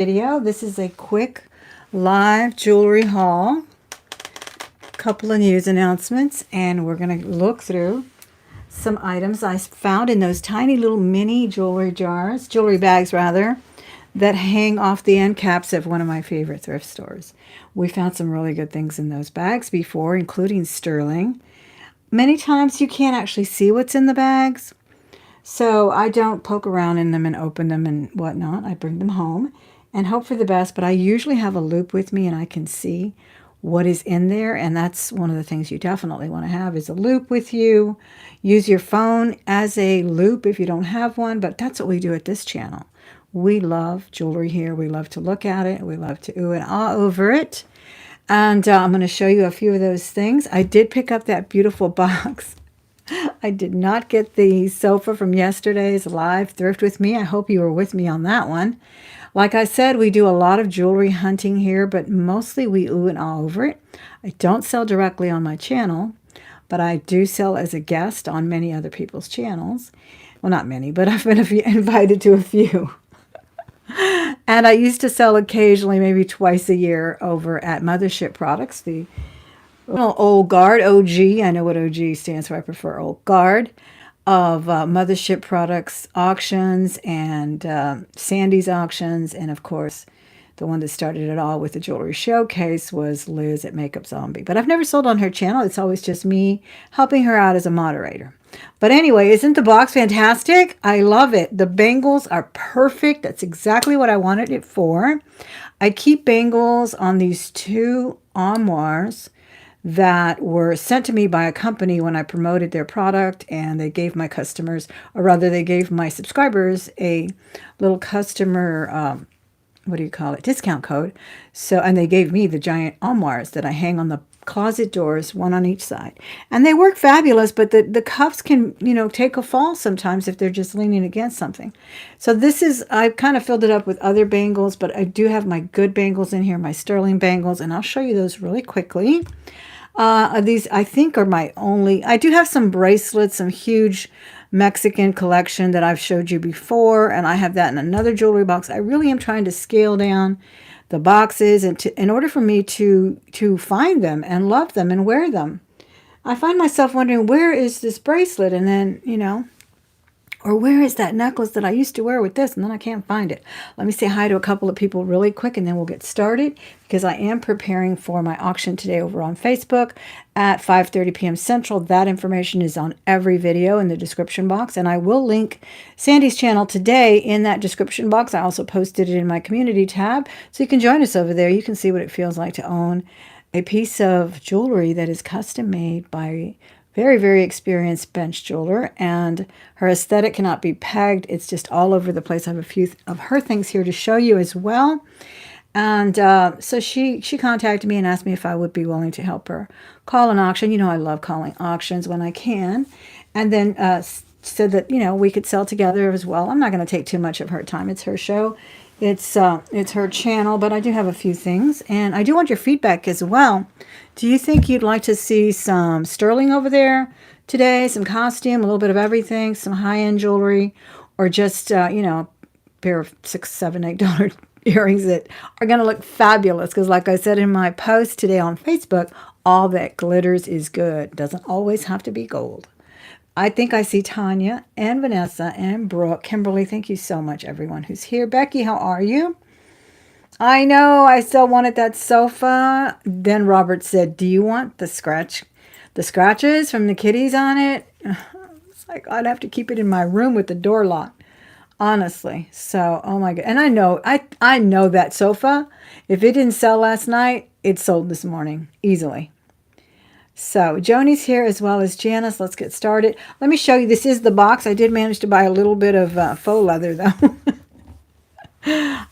Video. This is a quick live jewelry haul. Couple of news announcements, and we're going to look through some items I found in those tiny little mini jewelry bags rather, that hang off the end caps of one of my favorite thrift stores. We found some really good things in those bags before, including sterling. Many times you can't actually see what's in the bags, so I don't poke around in them and open them and whatnot. I bring them home and hope for the best, but I usually have a loupe with me and I can see what is in there, and that's one of the things you definitely want to have is a loupe with you. Use your phone as a loupe if you don't have one, but that's what we do at this channel. We love jewelry here. We love to look at it. We love to ooh and ah over it. And I'm going to show you a few of those things. I did pick up that beautiful box. I did not get the sofa from yesterday's live thrift with me. I hope you were with me on that one. Like I said, we do a lot of jewelry hunting here, but mostly we ooh and ah over it. I don't sell directly on my channel, but I do sell as a guest on many other people's channels. Well, not many, but I've been invited to a few. And I used to sell occasionally, maybe twice a year, over at Mothership Products, the Old Guard, OG. I know what OG stands for. I prefer Old Guard. Of Mothership Products auctions and Sandy's auctions, and of course the one that started it all with the jewelry showcase was Liz at Makeup Zombie. But I've never sold on her channel. It's always just me helping her out as a moderator. But anyway, isn't the box fantastic? I love it. The bangles are perfect. That's exactly what I wanted it for. I keep bangles on these two armoires that were sent to me by a company when I promoted their product, and they gave my customers, or rather they gave my subscribers, a little customer, discount code. So, and they gave me the giant armoires that I hang on the closet doors, one on each side. And they work fabulous, but the cuffs can, take a fall sometimes if they're just leaning against something. So I've kind of filled it up with other bangles, but I do have my good bangles in here, my sterling bangles, and I'll show you those really quickly. These, I think, are my only. I do have some bracelets, some huge Mexican collection that I've showed you before, and I have that in another jewelry box. I really am trying to scale down the boxes and in order for me to find them and love them and wear them. I find myself wondering, where is this bracelet? And then, or where is that necklace that I used to wear with this? And then I can't find it. Let me say hi to a couple of people really quick, and then we'll get started, because I am preparing for my auction today over on Facebook at 5:30 p.m. Central. That information is on every video in the description box, and I will link Sandy's channel today in that description box. I also posted it in my community tab, so you can join us over there. You can see what it feels like to own a piece of jewelry that is custom made by very, very experienced bench jeweler, and her aesthetic cannot be pegged. It's just all over the place. I have a few of her things here to show you as well. And so she contacted me and asked me if I would be willing to help her call an auction. I love calling auctions when I can. And then said that, we could sell together as well. I'm not going to take too much of her time. It's her show. It's her channel, but I do have a few things, and I do want your feedback as well. Do you think you'd like to see some sterling over there today, some costume, a little bit of everything, some high-end jewelry, or just, a pair of $6, $7, $8 earrings that are going to look fabulous? Because like I said in my post today on Facebook, all that glitters is good. Doesn't always have to be gold. I think I see Tanya and Vanessa and Brooke. Kimberly, thank you so much, everyone who's here. Becky, how are you? I know, I still wanted that sofa. Then Robert said, do you want the scratches from the kitties on it? It's like, I'd have to keep it in my room with the door locked, honestly. So, oh my God. And I know that sofa, if it didn't sell last night, it sold this morning, easily. So Joni's here as well as Janice. Let's get started. Let me show you. This is the box. I did manage to buy a little bit of faux leather, though.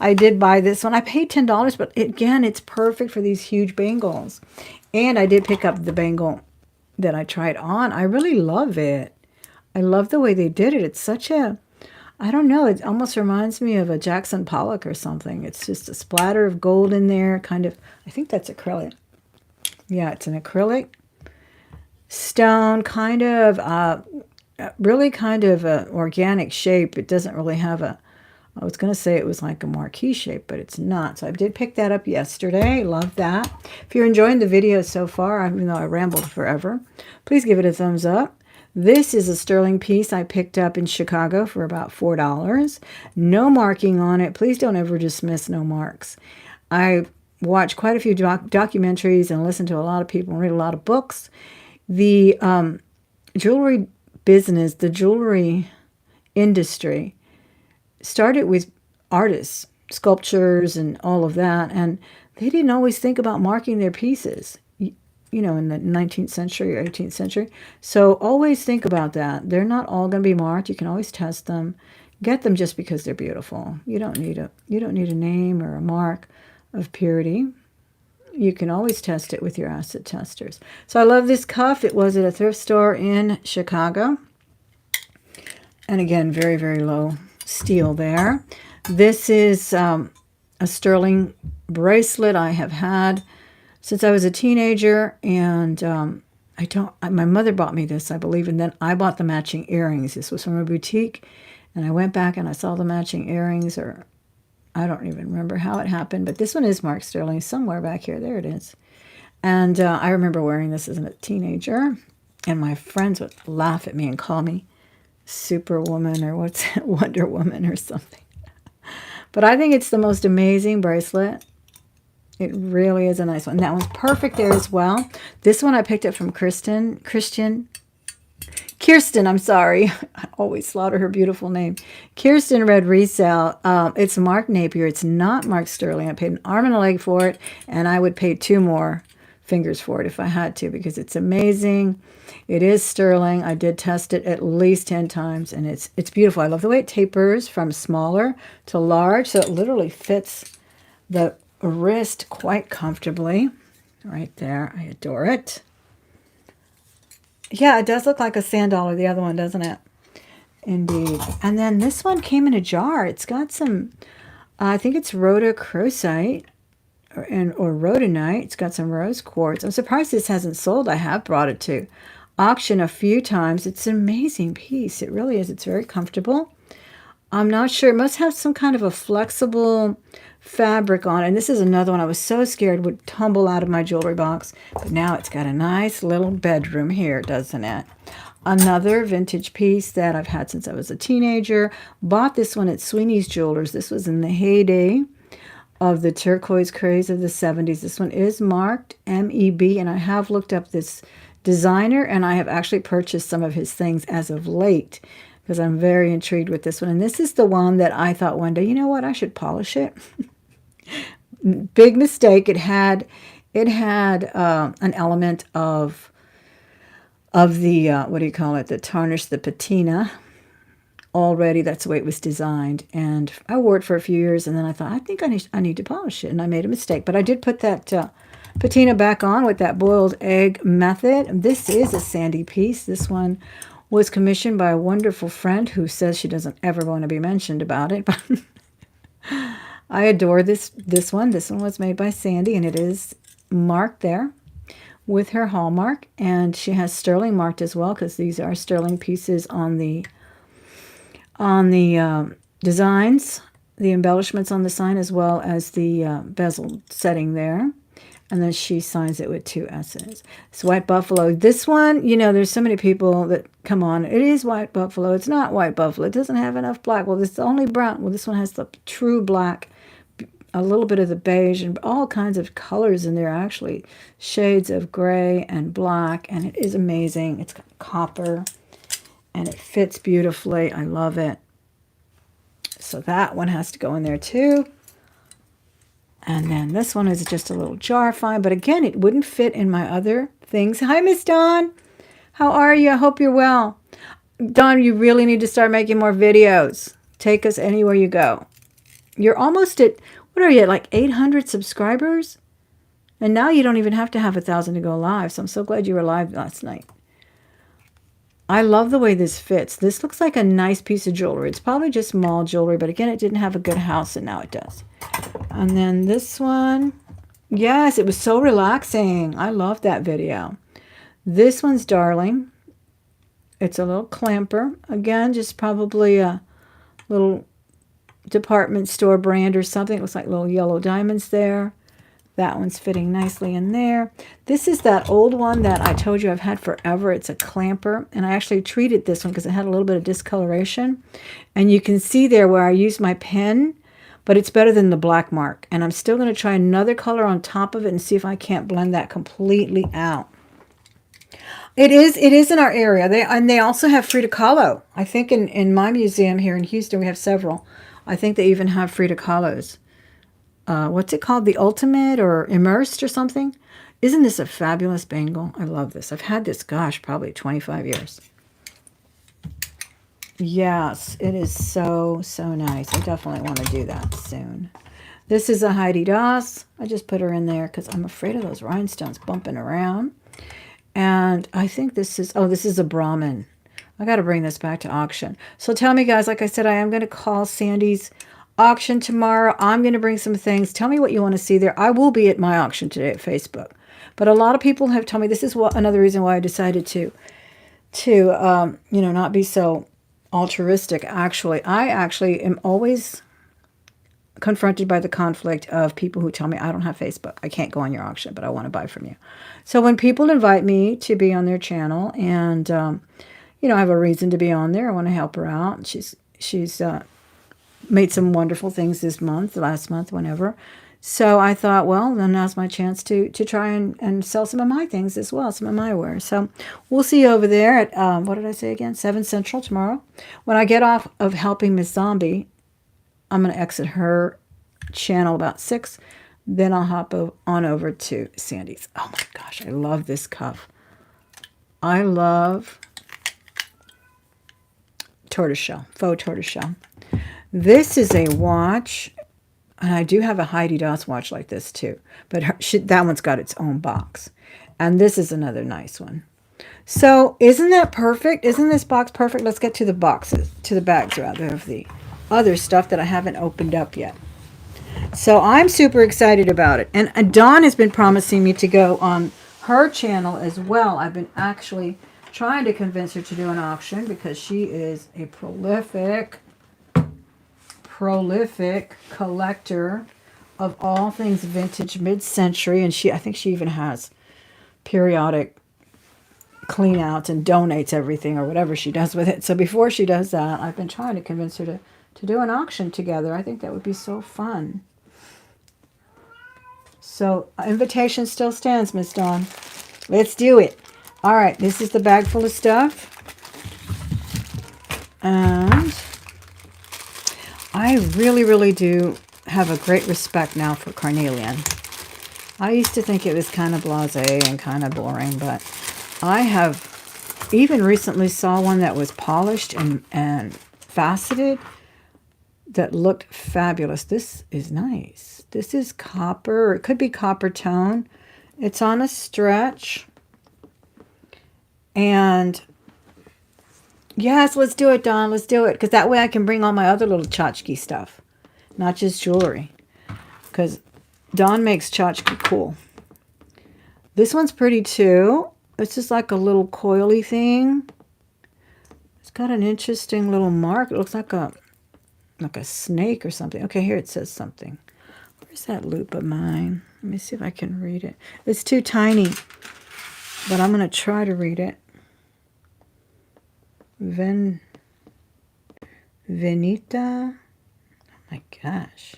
I did buy this one. I paid $10, but again, it's perfect for these huge bangles. And I did pick up the bangle that I tried on. I really love it. I love the way they did it. It's such a, I don't know, it almost reminds me of a Jackson Pollock or something. It's just a splatter of gold in there, kind of. I think that's acrylic. Yeah, it's an acrylic stone, kind of, really kind of an organic shape. It doesn't really have a I was going to say it was like a marquee shape, but it's not. So I did pick that up yesterday. Love that. If you're enjoying the video so far, even though I rambled forever, please give it a thumbs up. This is a sterling piece I picked up in Chicago for about $4. No marking on it. Please don't ever dismiss no marks. I watch quite a few documentaries and listen to a lot of people and read a lot of books. The jewelry business, the jewelry industry started with artists, sculptures, and all of that, and they didn't always think about marking their pieces, you know, in the 19th century or 18th century. So always think about that. They're not all going to be marked. You can always test them. Get them just because they're beautiful. You don't need a name or a mark of purity. You can always test it with your acid testers. So I love this cuff. It was at a thrift store in Chicago. And again, very, very low steel there. This is a sterling bracelet I have had since I was a teenager, and my mother bought me this, I believe, and then I bought the matching earrings. This was from a boutique, and I went back and I saw the matching earrings, or I don't even remember how it happened, but this one is marked sterling somewhere back here. There it is. And I remember wearing this as a teenager, and my friends would laugh at me and call me Superwoman, or what's it, Wonder Woman or something. But I think it's the most amazing bracelet. It really is a nice one. That one's perfect there as well. This one I picked up from Kirsten, I'm sorry. I always slaughter her beautiful name. Kirsten Red Resale. It's marked Napier. It's not marked sterling. I paid an arm and a leg for it, and I would pay 2 more fingers for it if I had to, because it's amazing. It is sterling. I did test it at least 10 times, and it's beautiful. I love the way it tapers from smaller to large, so it literally fits the wrist quite comfortably. Right there. I adore it. Yeah, it does look like a sand dollar, the other one, doesn't it? Indeed. And then this one came in a jar. It's got some, I think it's rhodochrosite or rhodonite. It's got some rose quartz. I'm surprised this hasn't sold. I have brought it to auction a few times. It's an amazing piece. It really is. It's very comfortable. I'm not sure. It must have some kind of a flexible fabric on it. And this is another one I was so scared would tumble out of my jewelry box. But now it's got a nice little bedroom here, doesn't it? Another vintage piece that I've had since I was a teenager. Bought this one at Sweeney's Jewelers. This was in the heyday of the turquoise craze of the 70s. This one is marked MEB, and I have looked up this designer, and I have actually purchased some of his things as of late, because I'm very intrigued with this one. And this is the one that I thought one day, you know what, I should polish it. Big mistake. It had an element of the, what do you call it, the tarnish, the patina already. That's the way it was designed. And I wore it for a few years, and then I thought, I think I need to polish it. And I made a mistake. But I did put that patina back on with that boiled egg method. This is a sandy piece. This one was commissioned by a wonderful friend who says she doesn't ever want to be mentioned about it. But I adore this one. This one was made by Sandy, and it is marked there with her hallmark. And she has sterling marked as well, because these are sterling pieces on the designs, the embellishments on the sign, as well as the bezel setting there. And then she signs it with 2 S's. It's White Buffalo. This one, you know, there's so many people that come on. It is White Buffalo. It's not White Buffalo. It doesn't have enough black. Well, it's only brown. Well, this one has the true black, a little bit of the beige, and all kinds of colors in there, actually. Shades of gray and black, and it is amazing. It's got copper, and it fits beautifully. I love it. So that one has to go in there too. And then this one is just a little jar fine. But again, it wouldn't fit in my other things. Hi, Miss Dawn. How are you? I hope you're well. Dawn, you really need to start making more videos. Take us anywhere you go. You're almost at, what are you at, like 800 subscribers? And now you don't even have to have 1,000 to go live. So I'm so glad you were live last night. I love the way this fits. This looks like a nice piece of jewelry. It's probably just small jewelry, but again, it didn't have a good house, and now it does. And then this one, yes, it was so relaxing. I love that video. This one's darling. It's a little clamper. Again, just probably a little department store brand or something. It looks like little yellow diamonds there. That one's fitting nicely in there. This is that old one that I told you I've had forever. It's a clamper, and I actually treated this one because it had a little bit of discoloration. And you can see there where I used my pen, but it's better than the black mark. And I'm still going to try another color on top of it and see if I can't blend that completely out. It is in our area. They also have Frida Kahlo. I think in my museum here in Houston, we have several. I think they even have Frida Kahlo's. What's it called? The Ultimate or Immersed or something? Isn't this a fabulous bangle? I love this. I've had this, gosh, probably 25 years. Yes, it is so, so nice. I definitely want to do that soon. This is a Heidi Daas. I just put her in there because I'm afraid of those rhinestones bumping around. And I think this is, this is a Brahmin. I got to bring this back to auction. So tell me, guys, like I said, I am going to call Sandy's auction tomorrow. I'm going to bring some things. Tell me what you want to see there. I will be at my auction today at Facebook. But a lot of people have told me this is another reason why I decided to not be so altruistic. Actually, I actually am always confronted by the conflict of people who tell me I don't have Facebook. I can't go on your auction, but I want to buy from you. So when people invite me to be on their channel and, I have a reason to be on there, I want to help her out. She's made some wonderful things this month, last month, whenever. So I thought, well, then now's my chance to try and sell some of my things as well, some of my wares. So we'll see you over there at, what did I say again? 7 Central tomorrow. When I get off of helping Miss Zombie, I'm going to exit her channel about 6. Then I'll hop on over to Sandy's. Oh my gosh, I love this cuff. I love tortoiseshell, faux tortoiseshell. This is a watch, and I do have a Heidi Daas watch like this too, but that one's got its own box. And this is another nice one. So isn't that perfect? Isn't this box perfect? Let's get to the bags rather, of the other stuff that I haven't opened up yet. So I'm super excited about it. And Dawn has been promising me to go on her channel as well. I've been actually trying to convince her to do an auction because she is a prolific collector of all things vintage mid-century. And I think she even has periodic clean outs and donates everything or whatever she does with it. So before she does that, I've been trying to convince her to do an auction together. I think that would be so fun. So invitation still stands, Miss Dawn. Let's do it. All right, this is the bag full of stuff. And I really, really do have a great respect now for carnelian. I used to think it was kind of blasé and kind of boring, but I have even recently saw one that was polished and faceted that looked fabulous. This is nice. This is copper. It could be copper tone. It's on a stretch. And yes, let's do it, Dawn. Let's do it. Because that way I can bring all my other little tchotchke stuff. Not just jewelry. Because Dawn makes tchotchke cool. This one's pretty too. It's just like a little coily thing. It's got an interesting little mark. It looks like a snake or something. Okay, here it says something. Where's that loop of mine? Let me see if I can read it. It's too tiny, but I'm going to try to read it. Venita. Oh my gosh.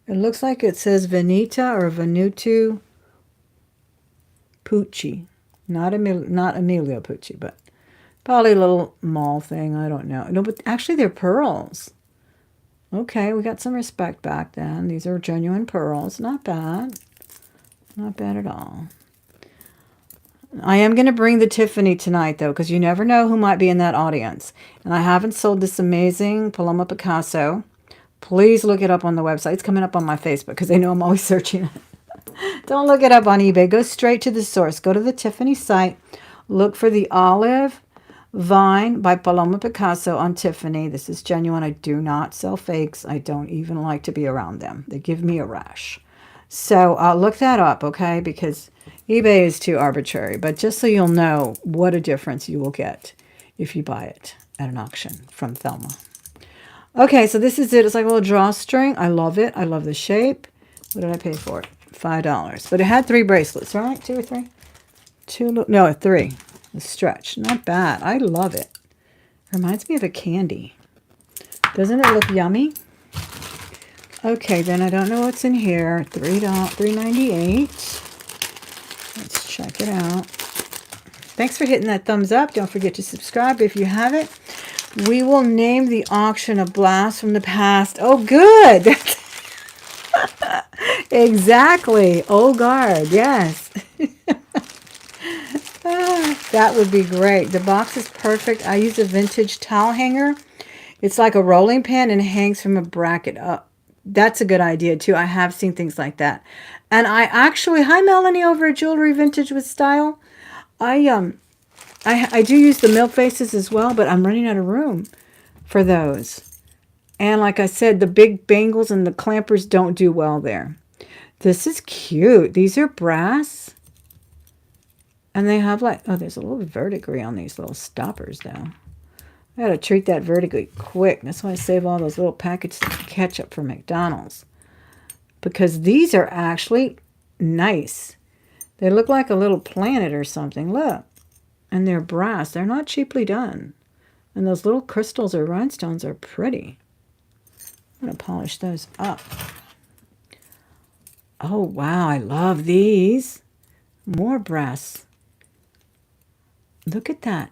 It looks like it says Venita or Venuto Pucci. Not Emilio Pucci, but probably a little mall thing. I don't know. No, but actually they're pearls. Okay, we got some respect back then. These are genuine pearls. Not bad. Not bad at all. I am going to bring the Tiffany tonight, though, because you never know who might be in that audience. And I haven't sold this amazing Paloma Picasso. Please look it up on the website. It's coming up on my Facebook because they know I'm always searching it. Don't look it up on eBay. Go straight to the source. Go to the Tiffany site. Look for the Olive Vine by Paloma Picasso on Tiffany. This is genuine. I do not sell fakes. I don't even like to be around them. They give me a rash. So look that up, okay? Because eBay is too arbitrary. But just so you'll know what a difference you will get if you buy it at an auction from Thelma. Okay, so this is it. It's like a little drawstring. I love it. I love the shape. What did I pay for it? $5. But it had 3 bracelets, right? 2 or 3? No, 3. The stretch. Not bad. I love it. Reminds me of a candy. Doesn't it look yummy? Okay, then I don't know what's in here. $3.98. Let's check it out. Thanks for hitting that thumbs up. Don't forget to subscribe if you haven't. We will name the auction a blast from the past. Oh, good. Exactly. Oh, guard. Yes. That would be great. The box is perfect. I use a vintage towel hanger. It's like a rolling pin and hangs from a bracket up. That's a good idea, too. I have seen things like that. And I actually, hi, Melanie, over at Jewelry Vintage with Style. I do use the milk faces as well, but I'm running out of room for those. And like I said, the big bangles and the clampers don't do well there. This is cute. These are brass. And they have like, oh, there's a little verdigris on these little stoppers though. I gotta treat that verdigris quick. That's why I save all those little packets of ketchup for McDonald's. Because these are actually nice. They look like a little planet or something. Look. And they're brass. They're not cheaply done. And those little crystals or rhinestones are pretty. I'm going to polish those up. Oh, wow. I love these. More brass. Look at that.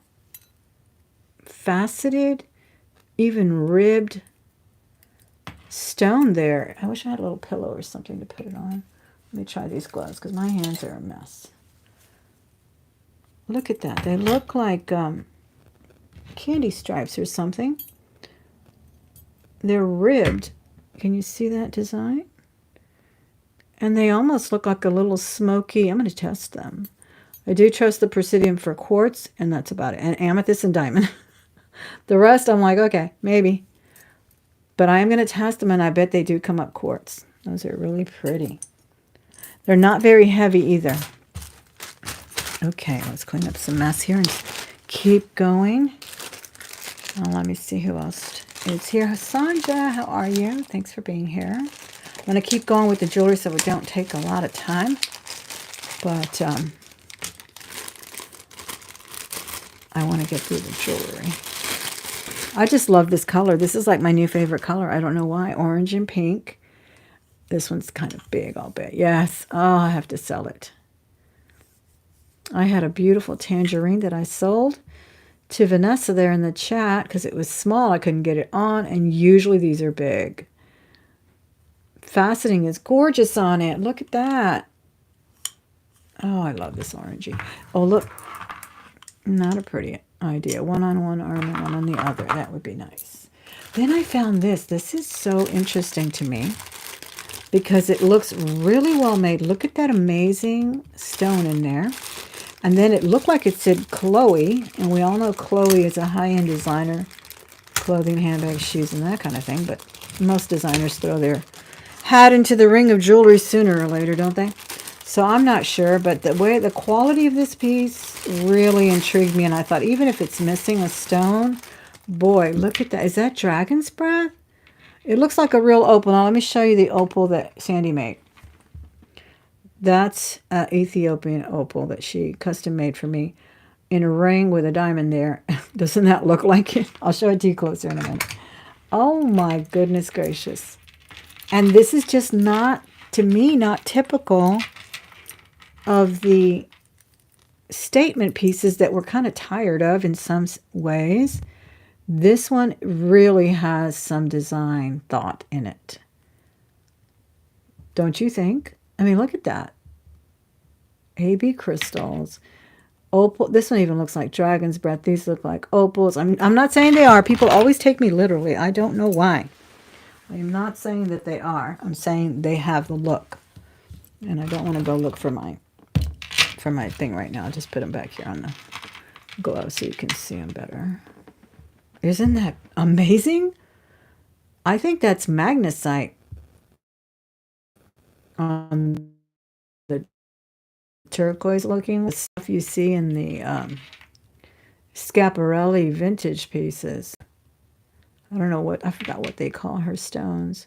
Faceted, even ribbed stone there. I wish I had a little pillow or something to put it on. Let me try these gloves because my hands are a mess. Look at that. They look like candy stripes or something. They're ribbed. Can you see that design? And they almost look like a little smoky. I'm going to test them. I do trust the Presidium for quartz, and that's about it. And amethyst and diamond. The rest, I'm like, okay, maybe. But I am going to test them, and I bet they do come up quartz. Those are really pretty. They're not very heavy either. Okay, let's clean up some mess here and keep going. Oh, let me see who else is here. Sandra, how are you? Thanks for being here. I'm going to keep going with the jewelry so we don't take a lot of time. But I want to get through the jewelry. I just love this color. This is like my new favorite color. I don't know why. Orange and pink. This one's kind of big, I'll bet. Yes. Oh, I have to sell it. I had a beautiful tangerine that I sold to Vanessa there in the chat because it was small. I couldn't get it on, and usually these are big. Faceting is gorgeous on it. Look at that. Oh, I love this orangey. Oh, look. Not a pretty idea. One on one arm and one on the other. That would be nice. Then I found this. This is so interesting to me because it looks really well made. Look at that amazing stone in there. And then it looked like it said Chloe, and we all know Chloe is a high-end designer, clothing, handbags, shoes, and that kind of thing, but most designers throw their hat into the ring of jewelry sooner or later, don't they? So I'm not sure, but the quality of this piece really intrigued me, and I thought even if it's missing a stone, boy, look at that. Is that dragon's breath? It looks like a real opal. Now let me show you the opal that Sandy made. That's an Ethiopian opal that she custom made for me in a ring with a diamond there. Doesn't that look like it? I'll show it to you closer in a minute. Oh my goodness gracious. And this is just not, to me, not typical of the statement pieces that we're kind of tired of in some ways. This one really has some design thought in it. Don't you think? I mean, look at that. AB crystals. Opal. This one even looks like dragon's breath. These look like opals. I'm not saying they are. People always take me literally. I don't know why. I am not saying that they are. I'm saying they have the look. And I don't want to go look for my thing right now. I'll just put them back here on the glove so you can see them better. Isn't that amazing? I think that's magnesite on the turquoise looking stuff you see in the Schiaparelli vintage pieces. I don't know what, I forgot what they call her stones.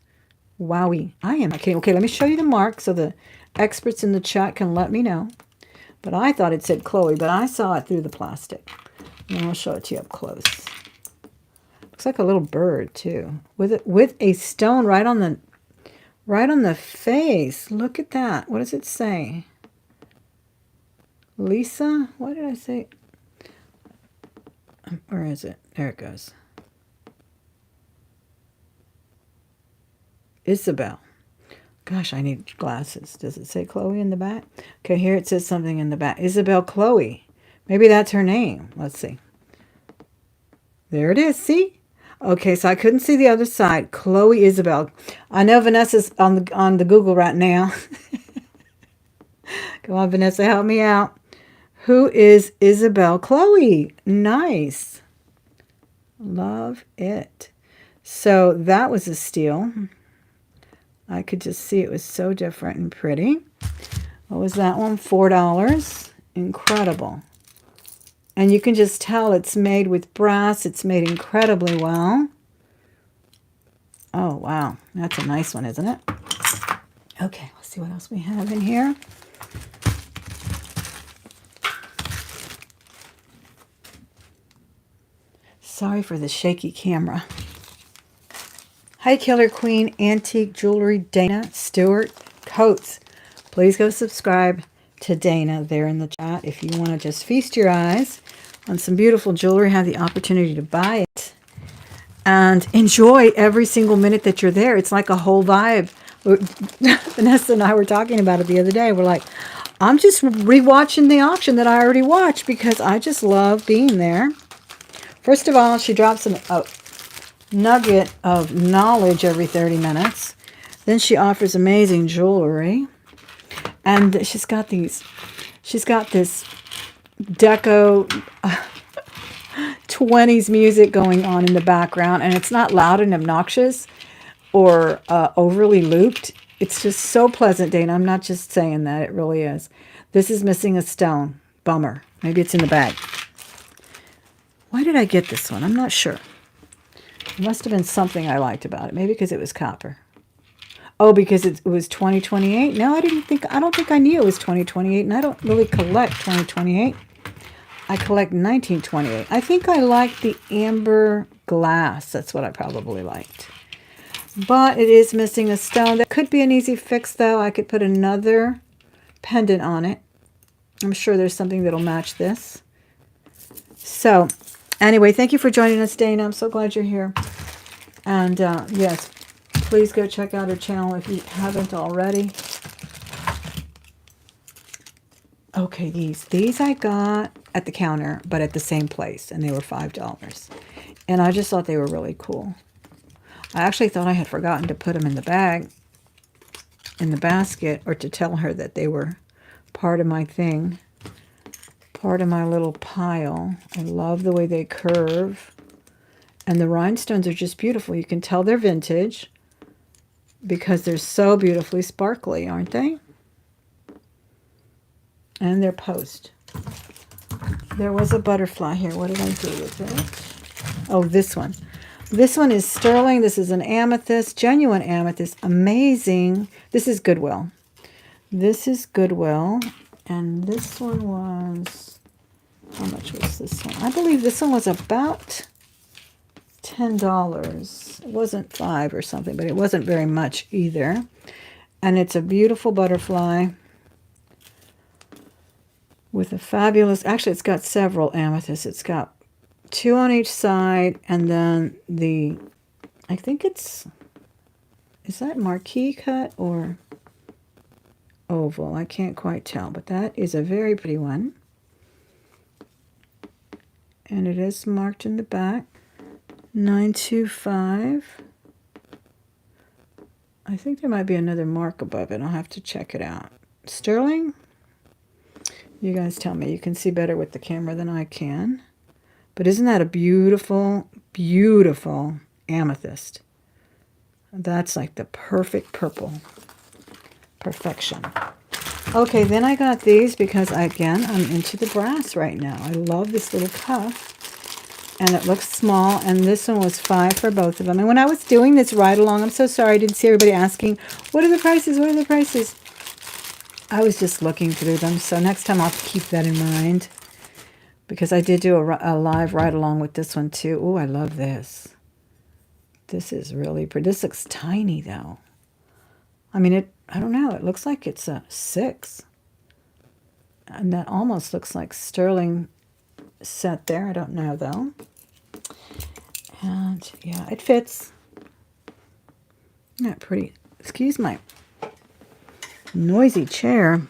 Wowie. I am not kidding. Okay, let me show you the mark so the experts in the chat can let me know. But I thought it said Chloe, but I saw it through the plastic. And I'll show it to you up close. Looks like a little bird too, with a stone right on the face. Look at that. What does it say? Lisa? What did I say? Where is it? There it goes. Isabel. Gosh, I need glasses. Does it say Chloe in the back? Okay, here it says something in the back. Isabel Chloe. Maybe that's her name. Let's see. There it is. See? Okay, so I couldn't see the other side. Chloe Isabel. I know Vanessa's on the Google right now. Come on, Vanessa, help me out. Who is Isabel Chloe? Nice. Love it. So that was a steal. I could just see it was so different and pretty. What was that one? $4. Incredible. And you can just tell it's made with brass. It's made incredibly well. Oh, wow. That's a nice one, isn't it? Okay, let's see what else we have in here. Sorry for the shaky camera. Hi, Killer Queen, Antique Jewelry, Dana Stewart Coates. Please go subscribe to Dana there in the chat if you want to just feast your eyes on some beautiful jewelry, have the opportunity to buy it, and enjoy every single minute that you're there. It's like a whole vibe. Vanessa and I were talking about it the other day. We're like, I'm just rewatching the auction that I already watched because I just love being there. First of all, she drops a nugget of knowledge every 30 minutes. Then she offers amazing jewelry. And she's got this deco 20s music going on in the background. And it's not loud and obnoxious or overly looped. It's just so pleasant, Dana. I'm not just saying that. It really is. This is missing a stone. Bummer. Maybe it's in the bag. Why did I get this one? I'm not sure. It must have been something I liked about it. Maybe because it was copper. Oh, because it was 2028? No, I don't think I knew it was 2028, and I don't really collect 2028. I collect 1928. I think I like the amber glass. That's what I probably liked. But it is missing a stone. That could be an easy fix, though. I could put another pendant on it. I'm sure there's something that'll match this. So, anyway, thank you for joining us, Dana. I'm so glad you're here. And, yes, please go check out her channel if you haven't already. Okay, these I got at the counter, but at the same place, and they were $5. And I just thought they were really cool. I actually thought I had forgotten to put them in the bag, in the basket, or to tell her that they were part of my thing, part of my little pile. I love the way they curve. And the rhinestones are just beautiful. You can tell they're vintage because they're so beautifully sparkly, aren't they? And they're post. There was a butterfly here. What did I do with it? Oh, this one. This one is sterling. This is an amethyst, genuine amethyst. Amazing. This is Goodwill. This is Goodwill. And this one was, how much was this one? I believe this one was about $10. It wasn't $5 or something, but it wasn't very much either. And it's a beautiful butterfly with a fabulous, actually it's got several amethysts. It's got 2 on each side, and then the, I think it's, is that marquee cut or oval? I can't quite tell, but that is a very pretty one. And it is marked in the back. 925. I think there might be another mark above it. I'll have to check it out. Sterling? You guys tell me. You can see better with the camera than I can. But isn't that a beautiful, beautiful amethyst? That's like the perfect purple. Perfection. Okay, then I got these because, again, I'm into the brass right now. I love this little cuff. And it looks small, and this one was $5 for both of them. And when I was doing this ride along, I'm so sorry I didn't see everybody asking, what are the prices? What are the prices? I was just looking through them, so next time I'll keep that in mind. Because I did do a live ride along with this one too. Oh, I love this. This is really pretty. This looks tiny though. I mean, I don't know, it looks like it's a 6. And that almost looks like sterling set there. I don't know though. And yeah, it fits. Isn't that pretty? Excuse my noisy chair.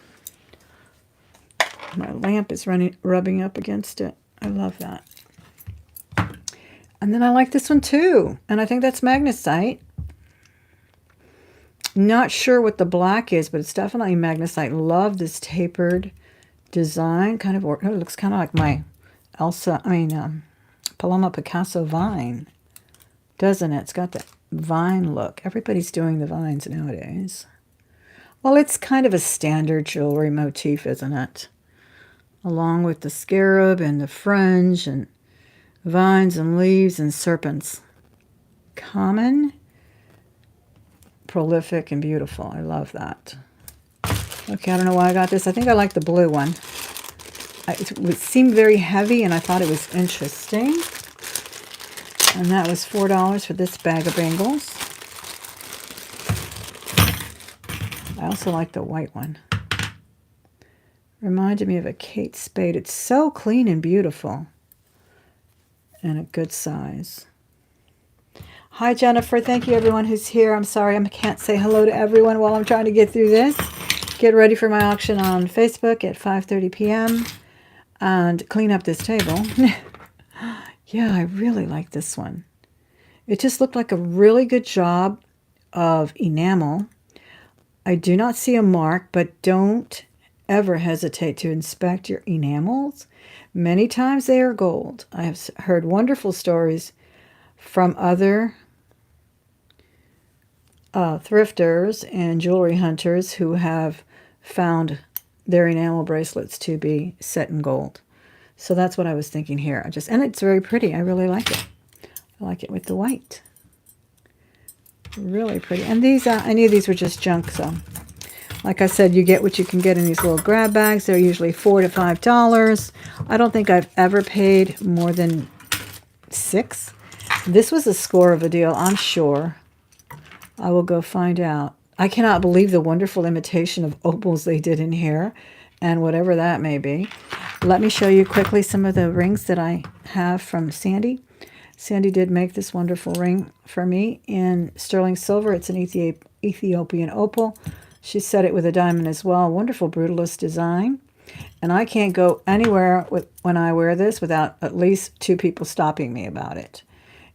My lamp is rubbing up against it. I love that. And then I like this one too. And I think that's magnesite. Not sure what the black is, but it's definitely magnesite. Love this tapered design. Kind of, it looks kind of like my Paloma Picasso vine, doesn't it? It's got that vine look. Everybody's doing the vines nowadays. Well, it's kind of a standard jewelry motif, isn't it? Along with the scarab and the fringe and vines and leaves and serpents. Common, prolific, and beautiful. I love that. Okay, I don't know why I got this. I think I like the blue one. It seemed very heavy, and I thought it was interesting. And that was $4 for this bag of bangles. I also like the white one. Reminded me of a Kate Spade. It's so clean and beautiful. And a good size. Hi, Jennifer. Thank you, everyone who's here. I'm sorry I can't say hello to everyone while I'm trying to get through this. Get ready for my auction on Facebook at 5:30 p.m. and clean up this table. Yeah, I really like this one. It just looked like a really good job of enamel. I do not see a mark, but don't ever hesitate to inspect your enamels. Many times they are gold. I have heard wonderful stories from other thrifters and jewelry hunters who have found their enamel bracelets to be set in gold. So that's what I was thinking here. And it's very pretty. I really like it. I like it with the white. Really pretty. And these, any of these were just junk, so like I said, you get what you can get in these little grab bags. They're usually $4 to $5. I don't think I've ever paid more than $6. This was a score of a deal, I'm sure. I will go find out. I cannot believe the wonderful imitation of opals they did in here, and whatever that may be. Let me show you quickly some of the rings that I have from Sandy. Sandy did make this wonderful ring for me in sterling silver. It's an Ethiopian opal. She set it with a diamond as well. Wonderful brutalist design. And I can't go anywhere when I wear this without at least 2 people stopping me about it.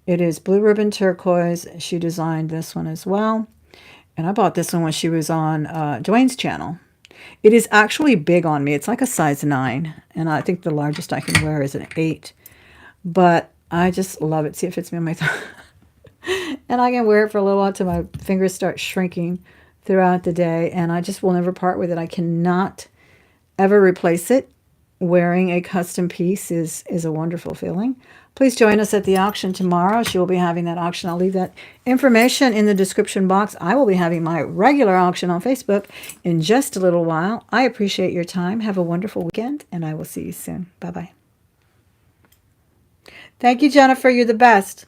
It is blue ribbon turquoise. She designed this one as well. And I bought this one when she was on Dwayne's channel. It is actually big on me. It's like a size 9. And I think the largest I can wear is an 8. But I just love it. See, it fits me on my thumb. And I can wear it for a little while until my fingers start shrinking throughout the day. And I just will never part with it. I cannot ever replace it. Wearing a custom piece is a wonderful feeling. Please join us at the auction tomorrow. She will be having that auction. I'll leave that information in the description box. I will be having my regular auction on Facebook in just a little while. I appreciate your time. Have a wonderful weekend, and I will see you soon. Bye-bye. Thank you, Jennifer. You're the best.